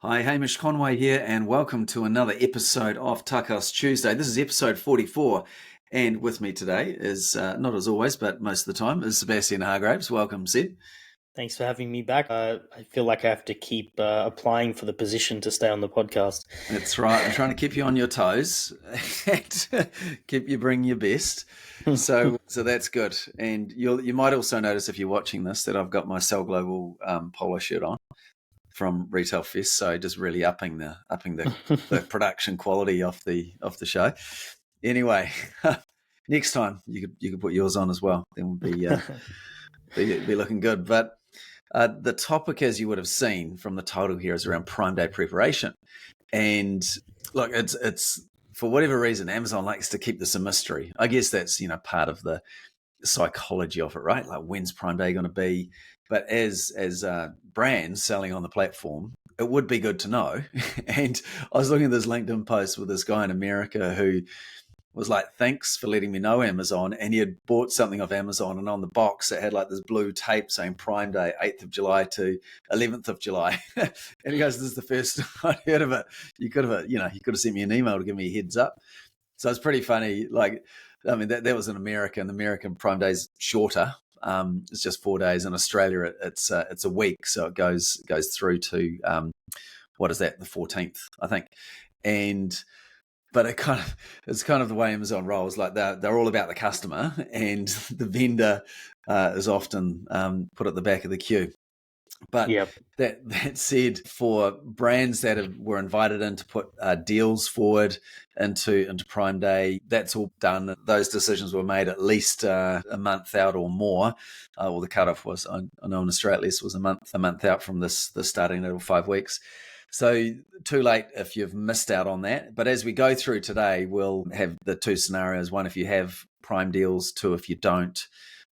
Hi, Hamish Conway here, and welcome to another episode of TACOS Tuesday. This is episode 44, and with me today is, not as always, but most of the time, is Sebastian Hargraves. Welcome, Seb. Thanks for having me back. I feel like I have to keep applying for the position to stay on the podcast. That's right. I'm trying to keep you on your toes and keep you bringing your best. So that's good. And you might also notice if you're watching this that I've got my Cell Global polo shirt on from Retail Fest, so just really upping the production quality of the show. Anyway, next time you could put yours on as well. Then we'll be looking good. But the topic, as you would have seen from the title here, is around Prime Day preparation. And look, it's for whatever reason, Amazon likes to keep this a mystery. I guess that's part of the psychology of it, right? Like, when's Prime Day going to be? But as brands selling on the platform, it would be good to know. And I was looking at this LinkedIn post with this guy in America who was like, "Thanks for letting me know, Amazon." And he had bought something off Amazon, and on the box it had like this blue tape saying Prime Day, 8th of July to 11th of July. And he goes, "This is the first time I'd heard of it. You could have sent me an email to give me a heads up." So it's pretty funny. Like, I mean, that was in America, and the American Prime Day's shorter. It's just 4 days. In Australia, it's a week, so it goes through to what is that, the 14th, I think. But it's kind of the way Amazon rolls. Like, they're all about the customer, and the vendor is often put at the back of the queue. But Yep. that said, for brands that were invited in to put deals forward into Prime Day, that's all done. Those decisions were made at least a month out or more. Well, the cutoff was, I know in Australia, this was a month out from this starting at 5 weeks. So too late if you've missed out on that. But as we go through today, we'll have the two scenarios: one, if you have Prime deals; two, if you don't.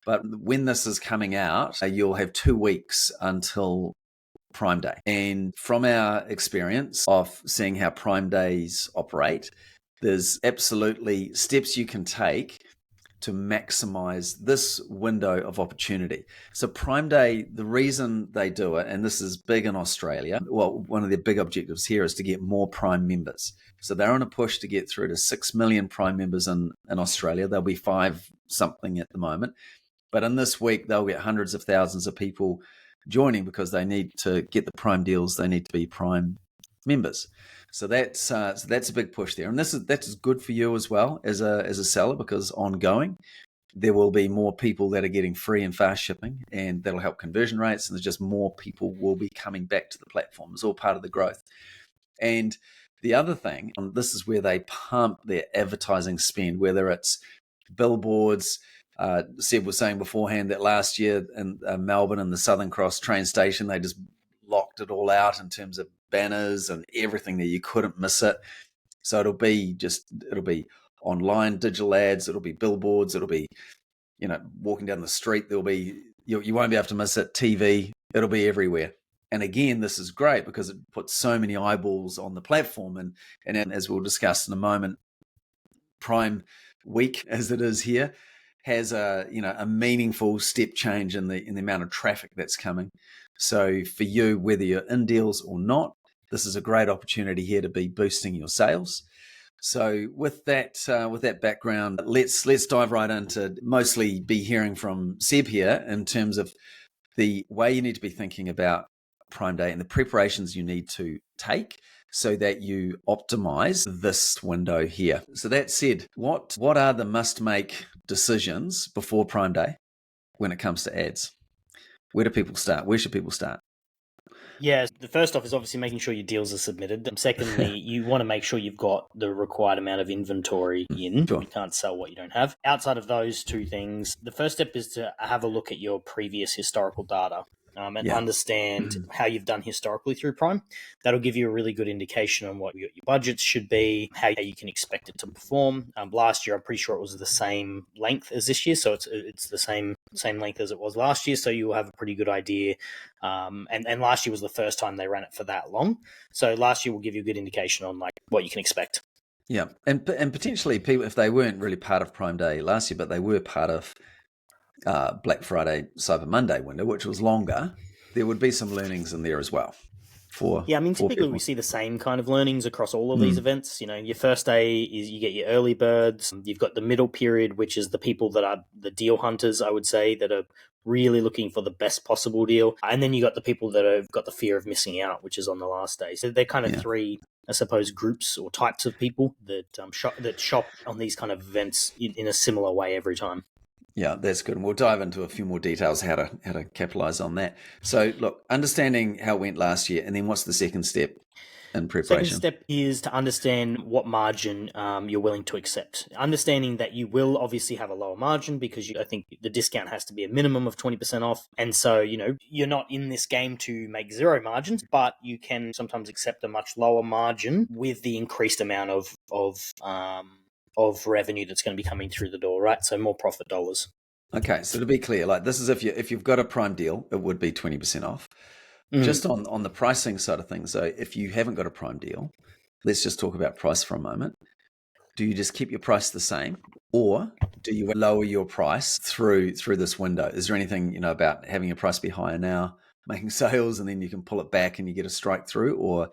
But when this is coming out, you'll have 2 weeks until Prime Day. And from our experience of seeing how Prime Days operate, there's absolutely steps you can take to maximize this window of opportunity. So Prime Day, the reason they do it, and this is big in Australia, well, one of their big objectives here is to get more Prime members. So they're on a push to get through to 6 million Prime members in Australia. There'll be 5 something at the moment. But in this week, they'll get hundreds of thousands of people joining because they need to get the Prime deals. They need to be Prime members. So that's a big push there, and that's good for you as well as a seller, because ongoing there will be more people that are getting free and fast shipping, and that'll help conversion rates. And there's just more people will be coming back to the platform. It's all part of the growth. And the other thing, and this is where they pump their advertising spend, whether it's billboards. Seb was saying beforehand that last year in Melbourne and the Southern Cross train station, they just locked it all out in terms of banners and everything there. You couldn't miss it. So it'll be online digital ads, it'll be billboards, it'll be, walking down the street, there'll be, you won't be able to miss it. TV, it'll be everywhere. And again, this is great because it puts so many eyeballs on the platform. And as we'll discuss in a moment, Prime Week, as it is here, has a meaningful step change in the amount of traffic that's coming. So for you, whether you're in deals or not, this is a great opportunity here to be boosting your sales. So with that background, let's dive right into mostly be hearing from Seb here in terms of the way you need to be thinking about Prime Day and the preparations you need to take so that you optimize this window here. So that said, what are the must-make decisions before Prime Day when it comes to ads? Where do people start? Where should people start? Yeah, the first off is obviously making sure your deals are submitted. Secondly, you want to make sure you've got the required amount of inventory in. Sure. You can't sell what you don't have. Outside of those two things, the first step is to have a look at your previous historical data. And understand how you've done historically through Prime. That'll give you a really good indication on what your budgets should be, how you can expect it to perform. Last year, I'm pretty sure it was the same length as this year, so it's the same length as it was last year. So you'll have a pretty good idea. And last year was the first time they ran it for that long. So last year will give you a good indication on like what you can expect. Yeah, and potentially people, if they weren't really part of Prime Day last year, but they were part of Black Friday, Cyber Monday window, which was longer, there would be some learnings in there as well. for Yeah, I mean, for typically people? we see the same kind of learnings across all of these Mm, events. Your first day is you get your early birds. You've got the middle period, which is the people that are the deal hunters, I would say, that are really looking for the best possible deal. And then you got the people that have got the fear of missing out, which is on the last day. So they're kind of yeah. three, I suppose, groups or types of people that shop on these kind of events in a similar way every time. Yeah, that's good. And we'll dive into a few more details how to capitalize on that. So look, understanding how it went last year, and then what's the second step in Second preparation? step is to understand what margin you're willing to accept. Understanding that you will obviously have a lower margin because I think the discount has to be a minimum of 20% off. And so, you're not in this game to make zero margins, but you can sometimes accept a much lower margin with the increased amount of revenue that's going to be coming through the door, right? So more profit dollars. Okay, so to be clear, like this is if you've got a prime deal, it would be 20% off. Mm. Just on the pricing side of things, though, if you haven't got a prime deal, let's just talk about price for a moment. Do you just keep your price the same, or do you lower your price through this window? Is there anything about having your price be higher now, making sales, and then you can pull it back and you get a strike through? Or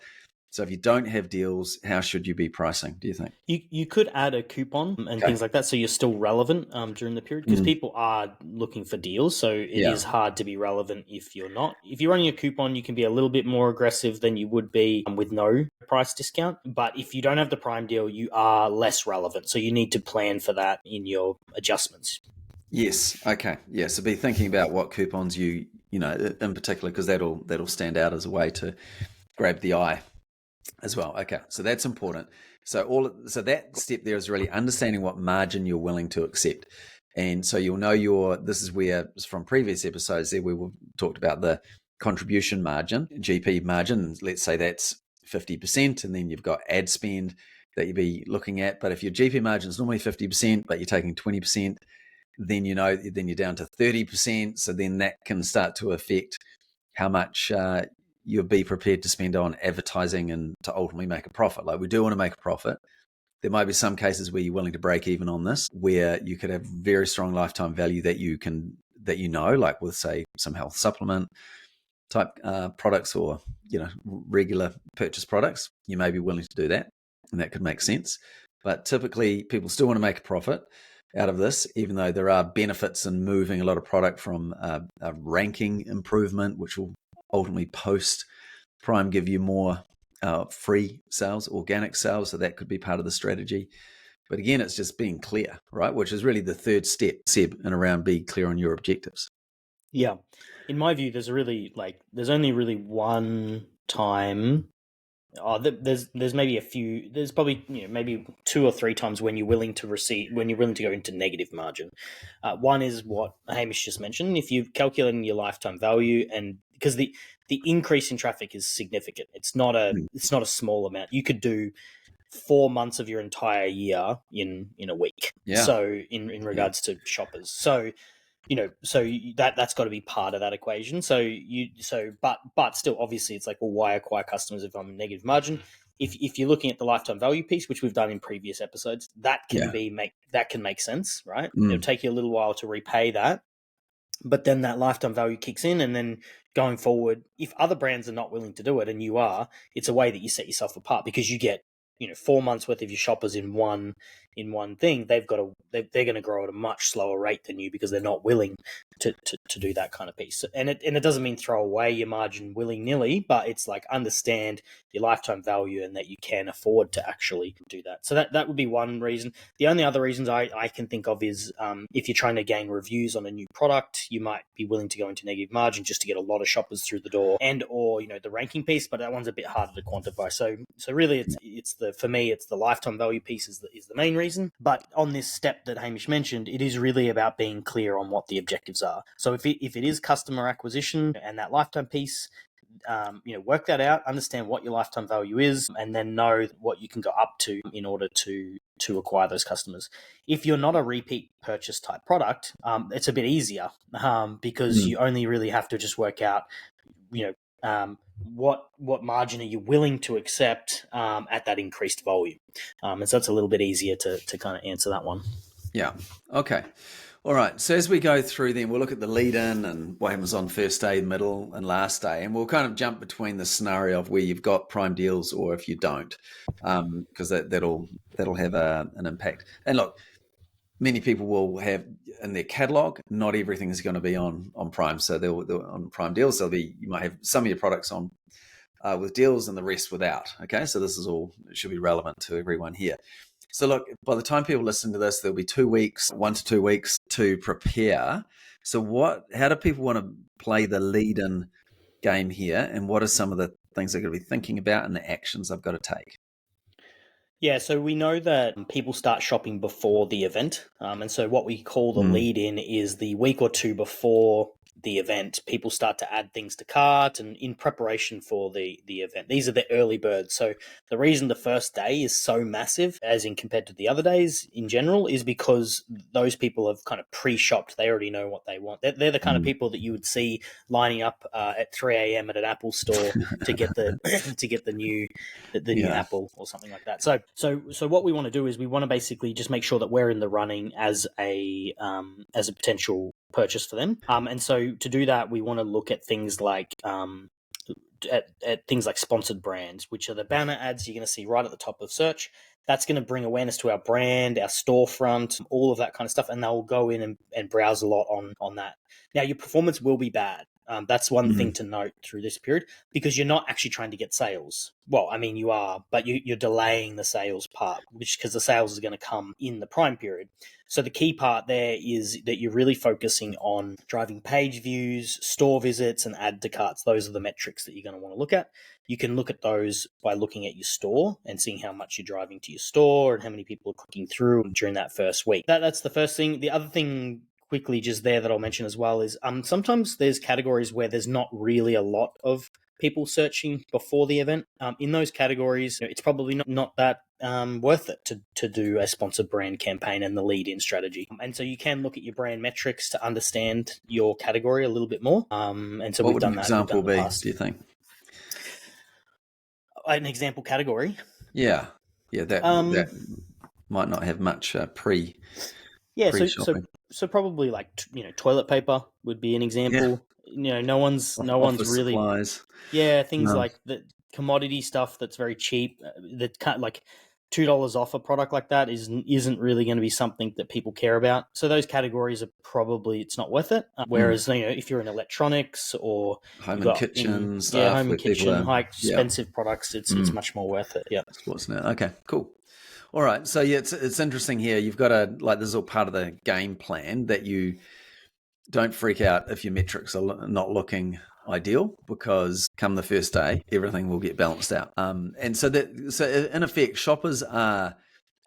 so if you don't have deals, how should you be pricing, do you think? You could add a coupon and Okay. things like that, so you're still relevant during the period because Mm, people are looking for deals. So it yeah. is hard to be relevant if you're not. If you're running a coupon, you can be a little bit more aggressive than you would be with no price discount. But if you don't have the prime deal, you are less relevant. So you need to plan for that in your adjustments. Yes. Okay. Yeah. So be thinking about what coupons in particular, because that'll stand out as a way to grab the eye as well. Okay. So that's important. So that step there is really understanding what margin you're willing to accept. And so you'll know this is where from previous episodes there we talked about the contribution margin, GP margin. Let's say that's 50%, and then you've got ad spend that you'd be looking at. But if your GP margin is normally 50%, but you're taking 20%, then then you're down to 30%. So then that can start to affect how much you'll be prepared to spend on advertising and to ultimately make a profit. Like we do want to make a profit. There might be some cases where you're willing to break even on this, where you could have very strong lifetime value like with say some health supplement type products or regular purchase products. You may be willing to do that, and that could make sense. But typically, people still want to make a profit out of this, even though there are benefits in moving a lot of product from a ranking improvement, which will ultimately post Prime give you more free sales, organic sales. So that could be part of the strategy. But again, it's just being clear, right? Which is really the third step, Seb, and around being clear on your objectives. Yeah. In my view, there's only really one time. There's maybe a few. There's probably maybe two or three times when you're willing to go into negative margin. One is what Hamish just mentioned. If you're calculating your lifetime value, and because the increase in traffic is significant, Mm. it's not a small amount. You could do 4 months of your entire year in a week. Yeah. So in Yeah. regards to shoppers, so that's got to be part of that equation. But still, obviously, it's like, well, why acquire customers if I'm in negative margin? If you're looking at the lifetime value piece, which we've done in previous episodes, Yeah. that can make sense, right? It'll Mm. take you a little while to repay that, but then that lifetime value kicks in, and then going forward, if other brands are not willing to do it and you are, it's a way that you set yourself apart because you get 4 months worth of your shoppers in one thing. They're going to grow at a much slower rate than you because they're not willing to do that kind of piece. And it doesn't mean throw away your margin willy-nilly, but it's like understand your lifetime value and that you can afford to actually do that. So that would be one reason. The only other reasons I can think of is if you're trying to gain reviews on a new product, you might be willing to go into negative margin just to get a lot of shoppers through the door, and or the ranking piece, but that one's a bit harder to quantify. So really, for me, it's the lifetime value piece is the main reason. But on this step that Hamish mentioned, it is really about being clear on what the objectives are. So if it is customer acquisition and that lifetime piece, work that out, understand what your lifetime value is, and then know what you can go up to in order to acquire those customers. If you're not a repeat purchase type product, it's a bit easier because Mm. you only really have to just work out, what margin are you willing to accept at that increased volume, and so it's a little bit easier to kind of answer that one. Yeah. Okay. All right. So as we go through, then we'll look at the lead in and what happens on first day, middle, and last day, and we'll kind of jump between the scenario of where you've got prime deals or if you don't, because that'll have an impact. And look, many people will have in their catalog, not everything is going to be on Prime. So they'll on Prime deals, you might have some of your products on with deals and the rest without. Okay, so this is all, it should be relevant to everyone here. So look, by the time people listen to this, there'll be 2 weeks, 1 to 2 weeks to prepare. So how do people want to play the lead-in game here? And what are some of the things they're going to be thinking about and the actions I've got to take? Yeah, so we know that people start shopping before the event. And so what we call the lead in is the week or two before the event, people start to add things to cart and in preparation for the event. These are the early birds. So the reason the first day is so massive, as in compared to the other days in general, is because those people have kind of pre-shopped. They already know what they want. They're the kind of people that you would see lining up at 3 a.m. at an Apple store to get the to get the new Apple or something like that. So what we want to do is we want to basically just make sure that we're in the running as a potential purchase for them. And so to do that, we want to look at things like at things like sponsored brands, which are the banner ads you're going to see right at the top of search. That's going to bring awareness to our brand, our storefront, all of that kind of stuff, and they'll go in and browse a lot on that. Now, your performance will be bad. That's one thing to note through this period, because you're not actually trying to get sales. Well, I mean, you are, but you're delaying the sales part, because the sales is going to come in the prime period. So the key part there is that you're really focusing on driving page views, store visits, and add to carts. Those are the metrics that you're going to want to look at. You can look at those by looking at your store and seeing how much you're driving to your store and how many people are clicking through during that first week. That's the first thing. The other thing quickly just there that I'll mention as well is sometimes there's categories where there's not really a lot of people searching before the event. In those categories, it's probably not that worth it to do a sponsored brand campaign and the lead-in strategy. And so you can look at your brand metrics to understand your category a little bit more. And so what we've would done an that. example be, do you think? An example category? Yeah, that might not have much pre-shopping. So probably like toilet paper would be an example. No one's really supplies. Things like the commodity stuff that's very cheap, that kind of like $2 off a product like that isn't really going to be something that people care about. So those categories are probably, it's not worth it. Whereas if you're in electronics or home and kitchen stuff, home and kitchen, high expensive products, it's much more worth it. Yeah. Sports now. Okay, cool. All right. So it's interesting here. You've got this is all part of the game plan, that you don't freak out if your metrics are not ideal, because come the first day, everything will get balanced out. And so in effect, shoppers are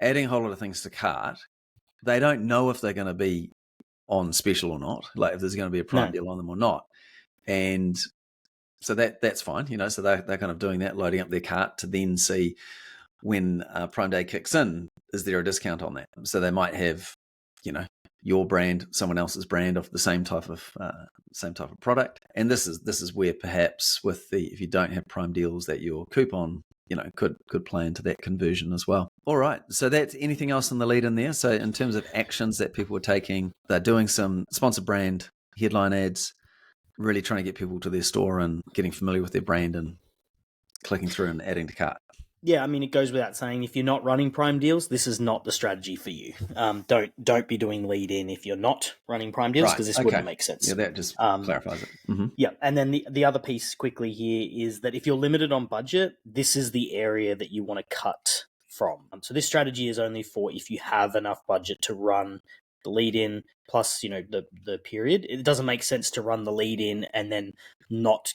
adding a whole lot of things to cart. They don't know if they're going to be on special or not, like if there's going to be a prime deal on them or not. And so that's fine, so they're kind of doing that, loading up their cart to then see when Prime Day kicks in, is there a discount on that? So they might have, your brand, someone else's brand of the same type of product, and this is where perhaps if you don't have Prime deals, that your coupon, could play into that conversion as well. All right, so that's anything else in the lead in there. So in terms of actions that people are taking, they're doing some sponsored brand headline ads, really trying to get people to their store and getting familiar with their brand and clicking through and adding to cart. Yeah, I mean, it goes without saying, if you're not running Prime deals, this is not the strategy for you. Don't be doing lead in if you're not running Prime deals, because this wouldn't make sense. Yeah, that just clarifies it. Mm-hmm. Yeah, and then the other piece quickly here is that if you're limited on budget, this is the area that you want to cut from. So this strategy is only for if you have enough budget to run the lead in plus the period. It doesn't make sense to run the lead in and then not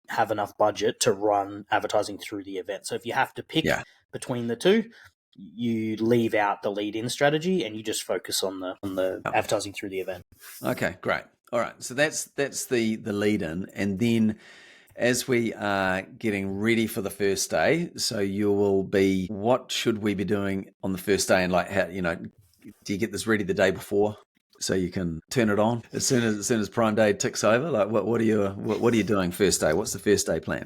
have enough budget to run advertising through the event. So if you have to pick between the two, you leave out the lead-in strategy and you just focus on the advertising through the event. Okay, great. All right, so that's the lead-in, and then as we are getting ready for the first day, so you will be, what should we be doing on the first day, and like how do you get this ready the day before, so you can turn it on as soon as Prime Day ticks over? Like what are you doing first day? What's the first day plan?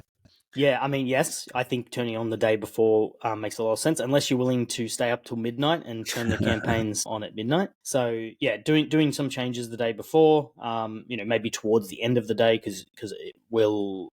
Yeah, I mean, yes, I think turning on the day before makes a lot of sense, unless you're willing to stay up till midnight and turn the campaigns on at midnight. So yeah, doing some changes the day before, maybe towards the end of the day, because it will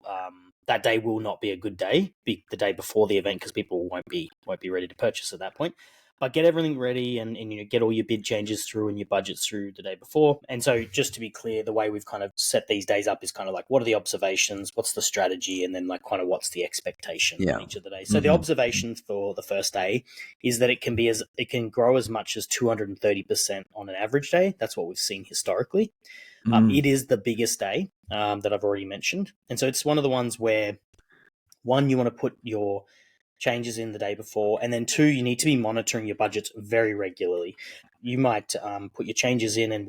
that day will not be a good day, be the day before the event, because people won't be ready to purchase at that point. But get everything ready and get all your bid changes through and your budgets through the day before. And so just to be clear, the way we've kind of set these days up is kind of like, what are the observations, what's the strategy, and then like kind of what's the expectation Yeah. on each of the days. So the observations for the first day is that it can grow as much as 230% on an average day. That's what we've seen historically. It is the biggest day that I've already mentioned. And so it's one of the ones where, one, you want to put your changes in the day before, and then two, you need to be monitoring your budgets very regularly. You might put your changes in and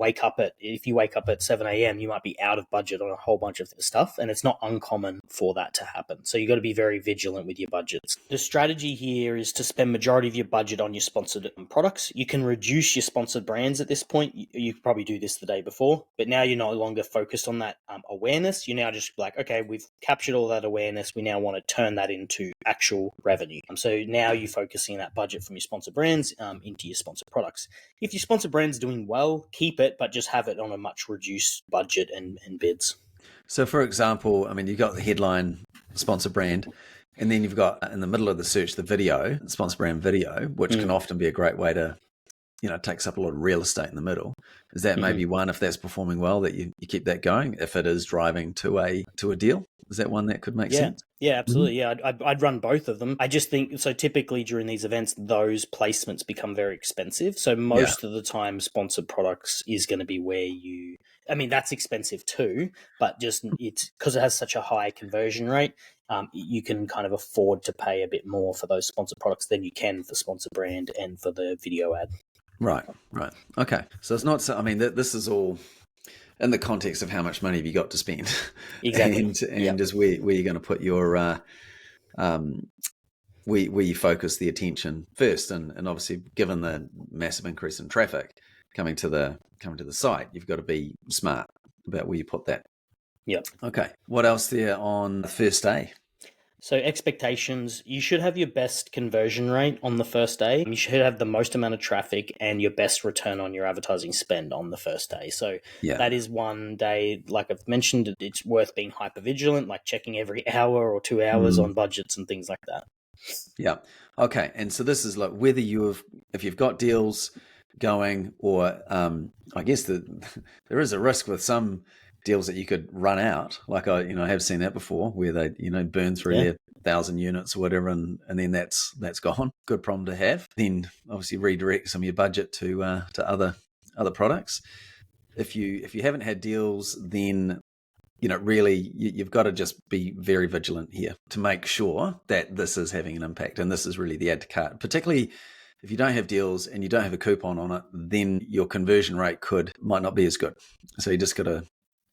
if you wake up at 7 a.m., you might be out of budget on a whole bunch of stuff, and it's not uncommon for that to happen. So you got to be very vigilant with your budgets. The strategy here is to spend majority of your budget on your sponsored products. You can reduce your sponsored brands at this point. You could probably do this the day before, but now you're no longer focused on that awareness. You're now just like, okay, we've captured all that awareness. We now want to turn that into actual revenue. So now you're focusing that budget from your sponsored brands into your sponsored products. If your sponsored brand's doing well, keep it, but just have it on a much reduced budget and bids. So, for example, I mean, you've got the headline sponsor brand, and then you've got in the middle of the search the video, sponsor brand video, which can often be a great way to, takes up a lot of real estate in the middle. Is that maybe one, if that's performing well, that you keep that going? If it is driving to a deal, is that one that could make sense? Yeah, absolutely. Yeah, I'd run both of them. I just think, so typically during these events, those placements become very expensive. So most of the time, sponsored products is going to be where that's expensive too, but just it's because it has such a high conversion rate, you can kind of afford to pay a bit more for those sponsored products than you can for sponsored brand and for the video ad. Right. Okay. So it's not so, I mean, this is all in the context of how much money have you got to spend. Exactly. and just where you're going to put your, where you focus the attention first. And obviously, given the massive increase in traffic coming to the site, you've got to be smart about where you put that. Yep. Okay. What else there on the first day? So expectations, you should have your best conversion rate on the first day. You should have the most amount of traffic and your best return on your advertising spend on the first day. So that is one day, like I've mentioned, it's worth being hyper vigilant, like checking every hour or 2 hours on budgets and things like that. Yeah. Okay. And so this is like whether if you've got deals going, or I guess there is a risk with some deals that you could run out. Like I have seen that before, where they burn through their 1,000 units or whatever, and then that's gone. Good problem to have. Then obviously redirect some of your budget to other products. If you haven't had deals, then really you've got to just be very vigilant here to make sure that this is having an impact, and this is really the add to cart. Particularly if you don't have deals and you don't have a coupon on it, then your conversion rate might not be as good. So you just got to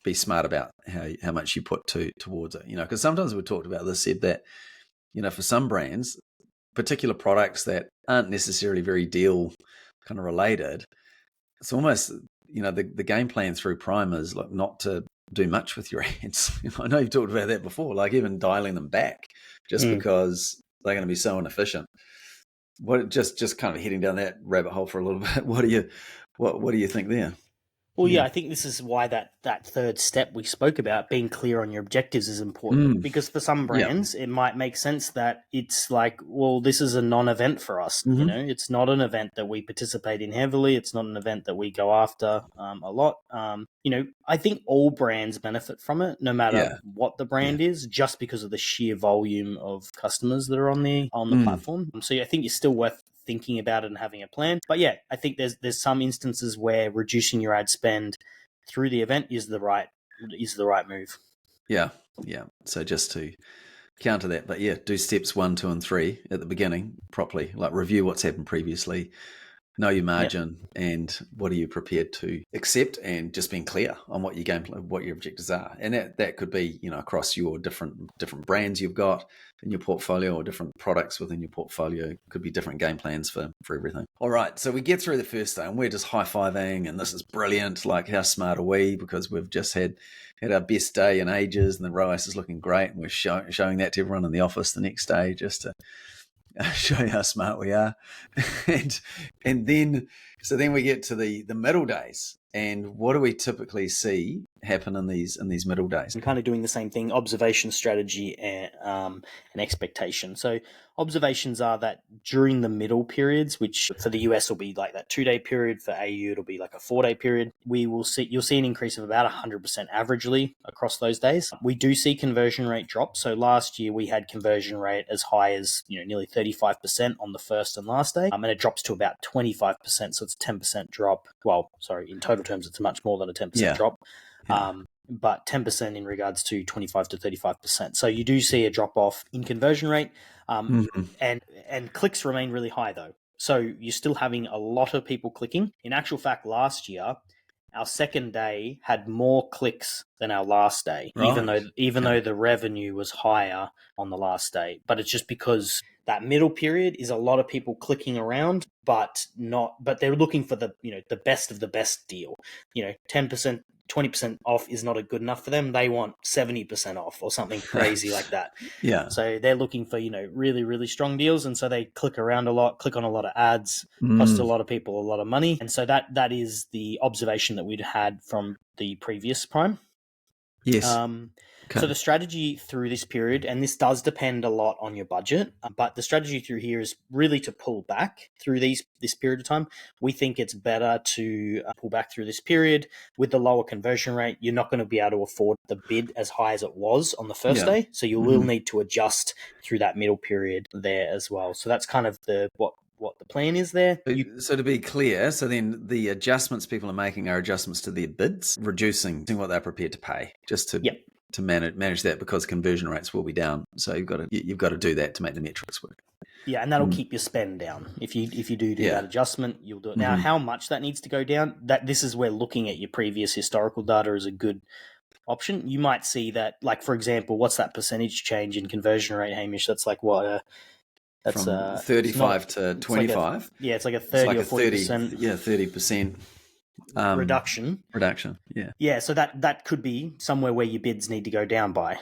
be smart about how much you put towards it. Because sometimes we talked about this, said that for some brands, particular products that aren't necessarily very deal kind of related, it's almost the game plan through Prime is like not to do much with your ads. I know you've talked about that before, like even dialing them back just because they're going to be so inefficient. Just kind of heading down that rabbit hole for a little bit. What do you think there? Well, yeah, I think this is why that third step we spoke about, being clear on your objectives, is important. Because for some brands, it might make sense that it's like, well, this is a non-event for us. It's not an event that we participate in heavily. It's not an event that we go after a lot. I think all brands benefit from it, no matter what the brand is, just because of the sheer volume of customers that are on the platform. So I think it's still worth thinking about it and having a plan. But yeah, I think there's some instances where reducing your ad spend through the event is the right move. Yeah. So just to counter that, but do steps 1, 2, and 3 at the beginning properly. Like review what's happened previously. know your Yep. margin, and what are you prepared to accept, and just being clear on what your game plan, what your objectives are. And that could be, across your different brands you've got in your portfolio, or different products within your portfolio. Could be different game plans for everything. All right, so we get through the first day and we're just high-fiving, and this is brilliant. Like, how smart are we? Because we've just had our best day in ages, and the ROAS is looking great, and we're showing that to everyone in the office the next day, just to show you how smart we are. and then we get to the middle days, and what do we typically see happen in these middle days? And kind of doing the same thing: observation, strategy, and expectation. So observations are that during the middle periods, which for the US will be like that 2-day period, for AU it'll be like a 4-day period, you'll see an increase of about 100% averagely across those days. We do see conversion rate drop. So last year we had conversion rate as high as nearly 35% on the first and last day, and it drops to about 25%. So it's a 10% drop. Well, sorry, in total terms, it's much more than a 10% drop. Yeah. But 10% in regards to 25 to 35%. So you do see a drop off in conversion rate, and clicks remain really high though. So you're still having a lot of people clicking. In actual fact, last year, our second day had more clicks than our last day, right, even though the revenue was higher on the last day. But it's just because that middle period is a lot of people clicking around, but they're looking for the best of the best deal. 10%, 20% off is not good enough for them. They want 70% off or something crazy like that. Yeah. So they're looking for, really, really strong deals. And so they click around a lot, click on a lot of ads, cost a lot of people a lot of money. And so that is the observation that we'd had from the previous Prime. Yes. So the strategy through this period, and this does depend a lot on your budget, but the strategy through here is really to pull back through this period of time. We think it's better to pull back through this period. With the lower conversion rate, you're not going to be able to afford the bid as high as it was on the first day. So you will need to adjust through that middle period there as well. So that's kind of what the plan is there. So to be clear, so then the adjustments people are making are adjustments to their bids, reducing what they're prepared to pay, just to manage that, because conversion rates will be down. So you've got to do that to make the metrics work. Yeah, and that'll keep your spend down. If you do that adjustment, you'll do it. Now, how much that needs to go down, this is where looking at your previous historical data is a good option. You might see that, like, for example, what's that percentage change in conversion rate, Hamish? That's like what? That's from 35 to 25. It's like a 30 or 40%. 30% reduction. Yeah. So that could be somewhere where your bids need to go down by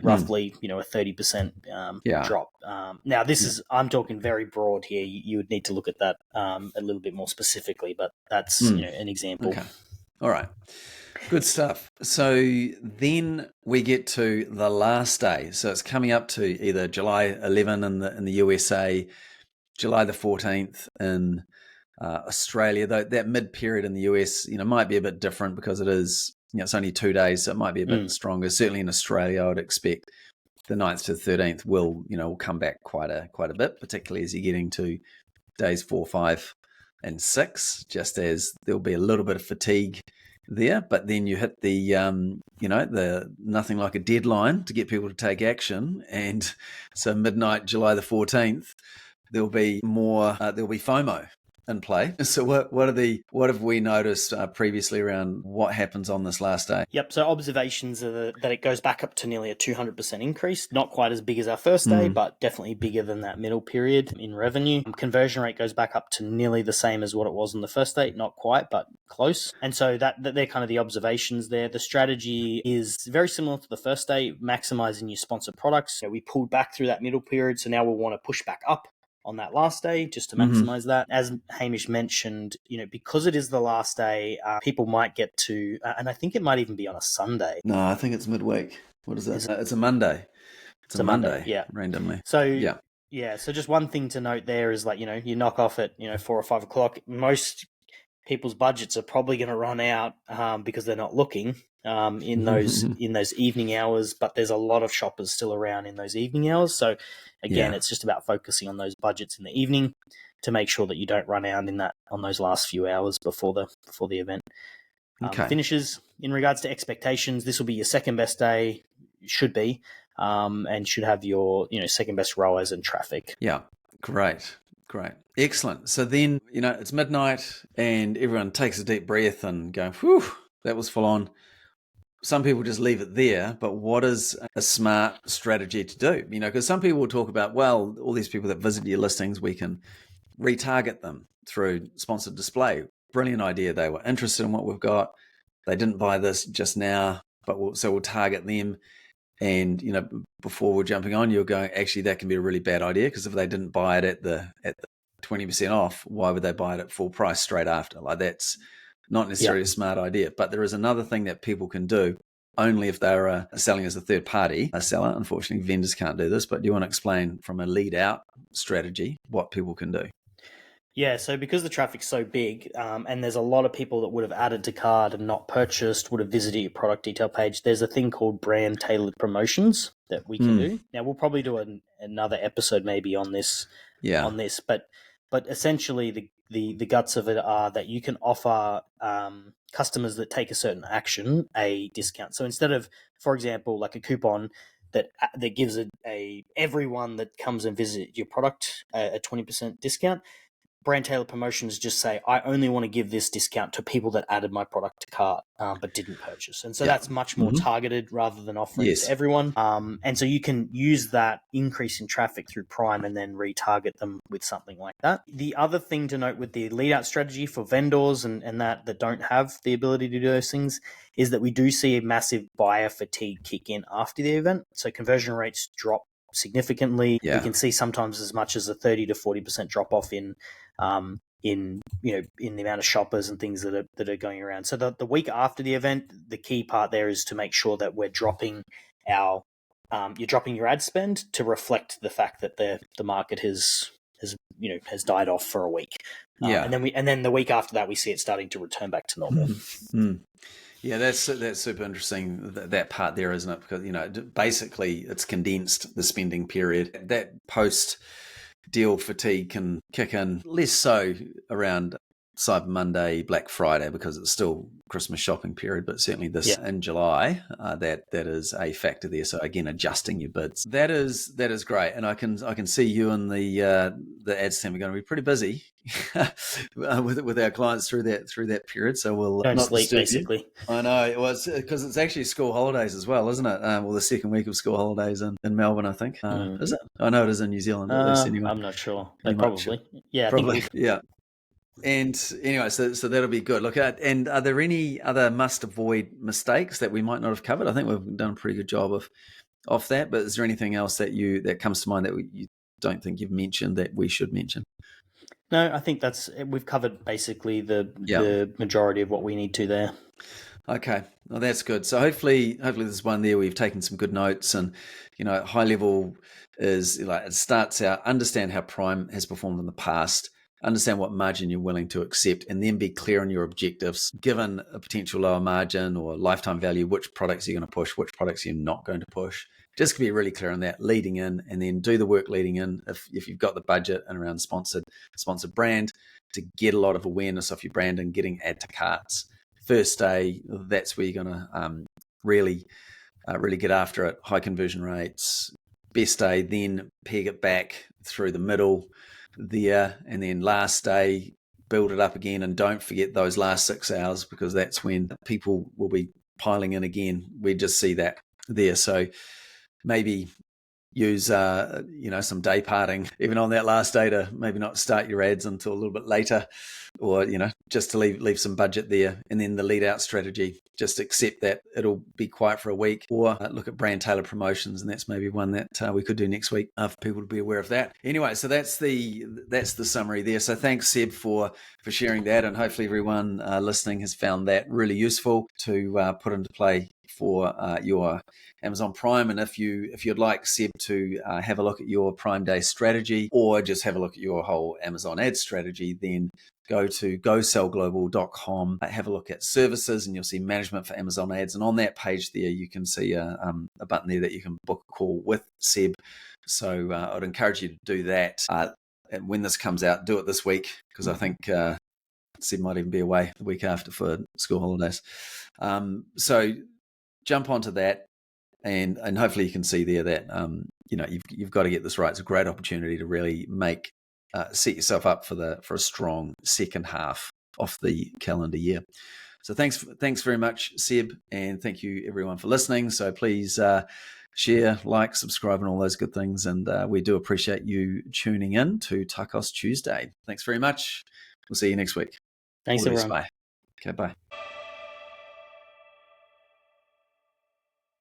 roughly a 30% drop. Now this is, I'm talking very broad here. You would need to look at that a little bit more specifically, but that's an example. Okay. All right. Good stuff. So then we get to the last day. So it's coming up to either July 11 in the USA, July the 14th in Australia. Though that mid period in the US, might be a bit different because it is, it's only 2 days, so it might be a bit stronger. Certainly in Australia, I would expect the 9th to the 13th will come back quite a bit, particularly as you're getting to days 4, 5, and 6. Just as there'll be a little bit of fatigue there, but then you hit the the nothing like a deadline to get people to take action, and so midnight July the 14th there'll be FOMO in play. So what have we noticed previously around what happens on this last day? Yep. So observations are that it goes back up to nearly a 200% increase. Not quite as big as our first day, but definitely bigger than that middle period in revenue. Conversion rate goes back up to nearly the same as what it was in the first day. Not quite, but close. And so that they're kind of the observations there. The strategy is very similar to the first day, maximizing your sponsored products. So we pulled back through that middle period, so now we'll want to push back up on that last day just to maximize that. As Hamish mentioned, because it is the last day, people might get to, and I think it might even be on a Sunday. No, I think it's midweek. What is that? It's a Monday. It's a Monday, yeah, randomly. So yeah. So just one thing to note there is, like, you knock off at 4 or 5 o'clock. Most people's budgets are probably going to run out because they're not looking in those evening hours, but there's a lot of shoppers still around in those evening hours. So again, it's just about focusing on those budgets in the evening to make sure that you don't run out on those last few hours before the event finishes. In regards to expectations, this will be your second best day, should be, and should have your second best ROAS and traffic. Yeah, great. Great. Excellent. So then, it's midnight and everyone takes a deep breath and go, whew, that was full on. Some people just leave it there, but what is a smart strategy to do? Because some people will talk about, well, all these people that visit your listings, we can retarget them through sponsored display. Brilliant idea. They were interested in what we've got. They didn't buy this just now, but we'll target them. And, before we're jumping on, you're going, actually, that can be a really bad idea, because if they didn't buy it at the 20% off, why would they buy it at full price straight after? Like, that's not necessarily a smart idea. But there is another thing that people can do, only if they're selling as a third party a seller. Unfortunately, vendors can't do this. But do you want to explain from a lead out strategy what people can do? Yeah, so because the traffic's so big, and there's a lot of people that would have added to cart and not purchased, would have visited your product detail page, there's a thing called brand tailored promotions that we can do. Now, we'll probably do another episode maybe on this. But essentially the guts of it are that you can offer customers that take a certain action a discount. So instead of, for example, like a coupon that gives everyone that comes and visit your product a 20% discount, brand tailored promotions just say, I only want to give this discount to people that added my product to cart but didn't purchase. And so that's much more targeted rather than offering it to everyone. And so you can use that increase in traffic through Prime and then retarget them with something like that. The other thing to note with the lead out strategy for vendors and that don't have the ability to do those things is that we do see a massive buyer fatigue kick in after the event. So conversion rates drop significantly. We can see sometimes as much as a 30 to 40% drop off in the amount of shoppers and things that are going around. So the week after the event, the key part there is to make sure that we're dropping you're dropping your ad spend to reflect the fact that the market has died off for a week. And then the week after that, we see it starting to return back to normal. Yeah, that's super interesting, that part there, isn't it? Because, basically it's condensed the spending period. That post deal fatigue can kick in less so around Cyber Monday, Black Friday, because it's still Christmas shopping period, but certainly this in July, that is a factor there. So again, adjusting your bids. That is great. And I can see you and the ads team are going to be pretty busy with our clients through that period. So we'll don't not sleep basically. You. I know, it was because it's actually school holidays as well, isn't it? Well, the second week of school holidays in Melbourne, I think. Is it? I know it is in New Zealand at least anyway. I'm not sure. Probably. Yeah, probably. I think yeah. And anyway, so that'll be good. Look at, and are there any other must avoid mistakes that we might not have covered? I think we've done a pretty good job of that. But is there anything else that comes to mind that you don't think you've mentioned that we should mention? No, I think we've covered basically the majority of what we need to there. Okay, well, that's good. So hopefully there's one there where you've taken some good notes, and high level is like, it starts out, understand how Prime has performed in the past. Understand what margin you're willing to accept, and then be clear on your objectives. Given a potential lower margin or lifetime value, which products you're going to push, which products you're not going to push. Just be really clear on that leading in, and then do the work leading in. If you've got the budget and around sponsored brand, to get a lot of awareness of your brand and getting add to carts. First day, that's where you're going to really get after it. High conversion rates. Best day, then peg it back through the middle there, and then last day build it up again, and don't forget those last 6 hours, because that's when people will be piling in again. We just see that there. So maybe use some day parting even on that last day to maybe not start your ads until a little bit later, or just to leave some budget there. And then the lead out strategy, just accept that it'll be quiet for a week, or look at brand tailored promotions, and that's maybe one that we could do next week for people to be aware of that. Anyway, so that's the summary there. So thanks, Seb, for sharing that, and hopefully everyone listening has found that really useful to put into play for your Amazon Prime. And if you'd like Seb to have a look at your Prime Day strategy, or just have a look at your whole Amazon ad strategy, then go to gosellglobal.com, have a look at services, and you'll see management for Amazon ads. And on that page there, you can see a button there that you can book a call with Seb. So I'd encourage you to do that. And when this comes out, do it this week, because I think Seb might even be away the week after for school holidays. So jump onto that, and hopefully you can see there that you've got to get this right. It's a great opportunity to really make set yourself up for a strong second half of the calendar year. So thanks very much, Seb, and thank you everyone for listening. So please share, like, subscribe, and all those good things. And we do appreciate you tuning in to TACOS Tuesday. Thanks very much. We'll see you next week. Thanks, everyone. Bye. Okay, bye.